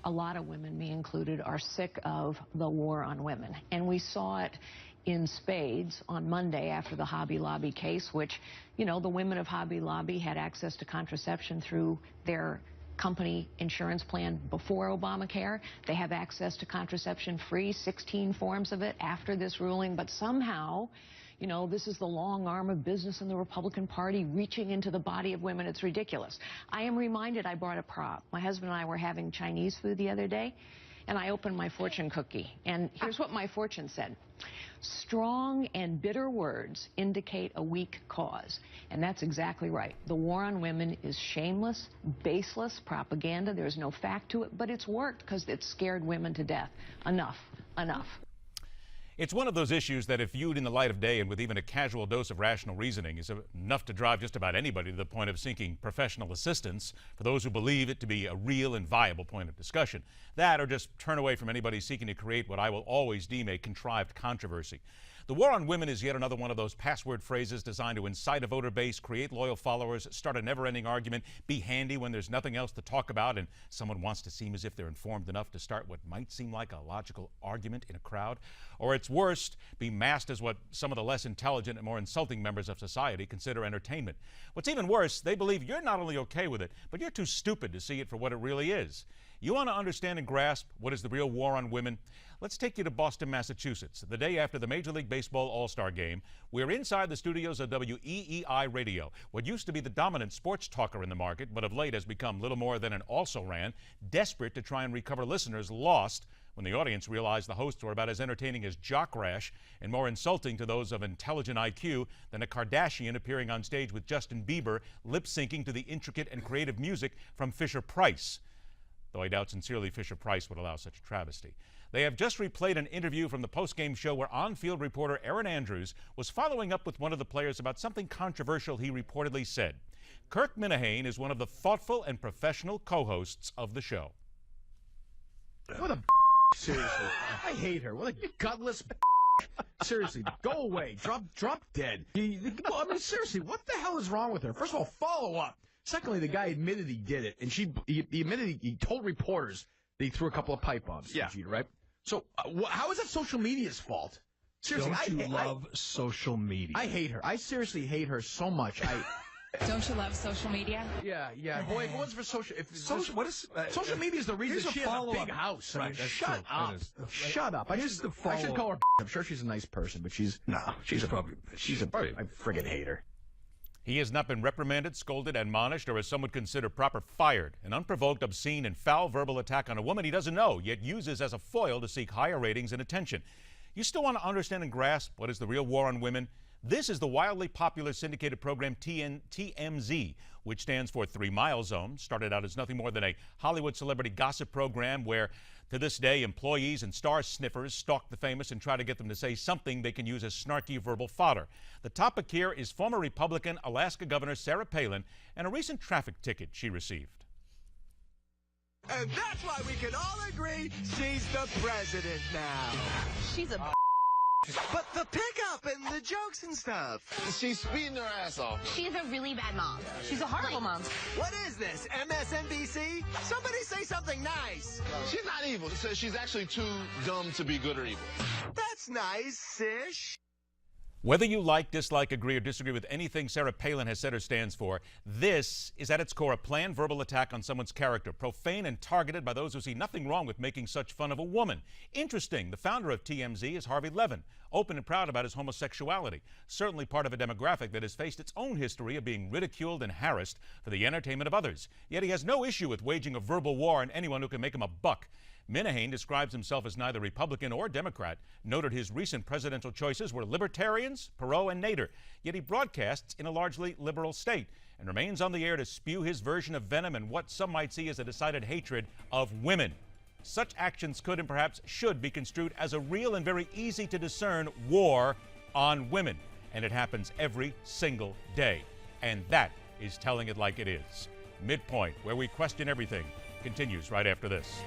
a lot of women, me included, are sick of the war on women. And we saw it in spades on Monday after the Hobby Lobby case, which, you know, the women of Hobby Lobby had access to contraception through their company insurance plan before Obamacare. They have access to contraception free, 16 forms of it after this ruling. But somehow, you know, this is the long arm of business in the Republican Party reaching into the body of women. It's ridiculous. I am reminded I brought a prop. My husband and I were having Chinese food the other day, and I opened my fortune cookie. And here's what my fortune said. Strong and bitter words indicate a weak cause. And that's exactly right. The war on women is shameless, baseless propaganda. There's no fact to it, but it's worked because it scared women to death. Enough. Enough. It's one of those issues that if viewed in the light of day and with even a casual dose of rational reasoning is enough to drive just about anybody to the point of seeking professional assistance for those who believe it to be a real and viable point of discussion. That or just turn away from anybody seeking to create what I will always deem a contrived controversy. The war on women is yet another one of those password phrases designed to incite a voter base, create loyal followers, start a never-ending argument, be handy when there's nothing else to talk about and someone wants to seem as if they're informed enough to start what might seem like a logical argument in a crowd. Or its worst, be masked as what some of the less intelligent and more insulting members of society consider entertainment. What's even worse, they believe you're not only okay with it, but you're too stupid to see it for what it really is. You want to understand and grasp what is the real war on women? Let's take you to Boston, Massachusetts. The day after the Major League Baseball All-Star Game, we're inside the studios of WEEI Radio, what used to be the dominant sports talker in the market, but of late has become little more than an also-ran, desperate to try and recover listeners lost when the audience realized the hosts were about as entertaining as Jock Rash and more insulting to those of intelligent IQ than a Kardashian appearing on stage with Justin Bieber lip-syncing to the intricate and creative music from Fisher-Price. Though I doubt sincerely Fisher-Price would allow such a travesty. They have just replayed an interview from the post-game show where on-field reporter Aaron Andrews was following up with one of the players about something controversial he reportedly said. Kirk Minihane is one of the thoughtful and professional co-hosts of the show. What a seriously. I hate her. What a gutless seriously, go away. Drop dead. I mean, seriously, what the hell is wrong with her? First of all, follow up. Secondly, the guy admitted he did it, and he admitted he told reporters that he threw a couple of pipe bombs. Yeah. Right? So how is that social media's fault? Seriously, Don't you love social media? I hate her. I seriously hate her so much. Don't you love social media? Yeah. Boy, if it wasn't for social media is the reason she has a big house. Right, shut up. Shut up. I should call her. I'm sure she's a nice person, but she's a I friggin' hate her. He has not been reprimanded, scolded, admonished, or as some would consider proper, fired. An unprovoked, obscene, and foul verbal attack on a woman he doesn't know, yet uses as a foil to seek higher ratings and attention. You still want to understand and grasp what is the real war on women? This is the wildly popular syndicated program TMZ, which stands for 3 Mile Zone. Started out as nothing more than a Hollywood celebrity gossip program where, to this day, employees and star sniffers stalk the famous and try to get them to say something they can use as snarky verbal fodder. The topic here is former Republican Alaska Governor Sarah Palin and a recent traffic ticket she received. And that's why we can all agree she's the president now. She's a But the pickup and the jokes and stuff. She's speeding her ass off. She's a really bad mom. She's a horrible mom. What is this, MSNBC? Somebody say something nice. She's not evil. She's actually too dumb to be good or evil. That's nice, Sish. Whether you like, dislike, agree, or disagree with anything Sarah Palin has said or stands for, this is at its core a planned verbal attack on someone's character, profane and targeted by those who see nothing wrong with making such fun of a woman. Interesting, the founder of TMZ is Harvey Levin, open and proud about his homosexuality, certainly part of a demographic that has faced its own history of being ridiculed and harassed for the entertainment of others. Yet he has no issue with waging a verbal war on anyone who can make him a buck. Minihane describes himself as neither Republican or Democrat, noted his recent presidential choices were libertarians, Perot, and Nader, yet he broadcasts in a largely liberal state and remains on the air to spew his version of venom and what some might see as a decided hatred of women. Such actions could and perhaps should be construed as a real and very easy to discern war on women, and it happens every single day. And that is telling it like it is. MidPoint, where we question everything, continues right after this.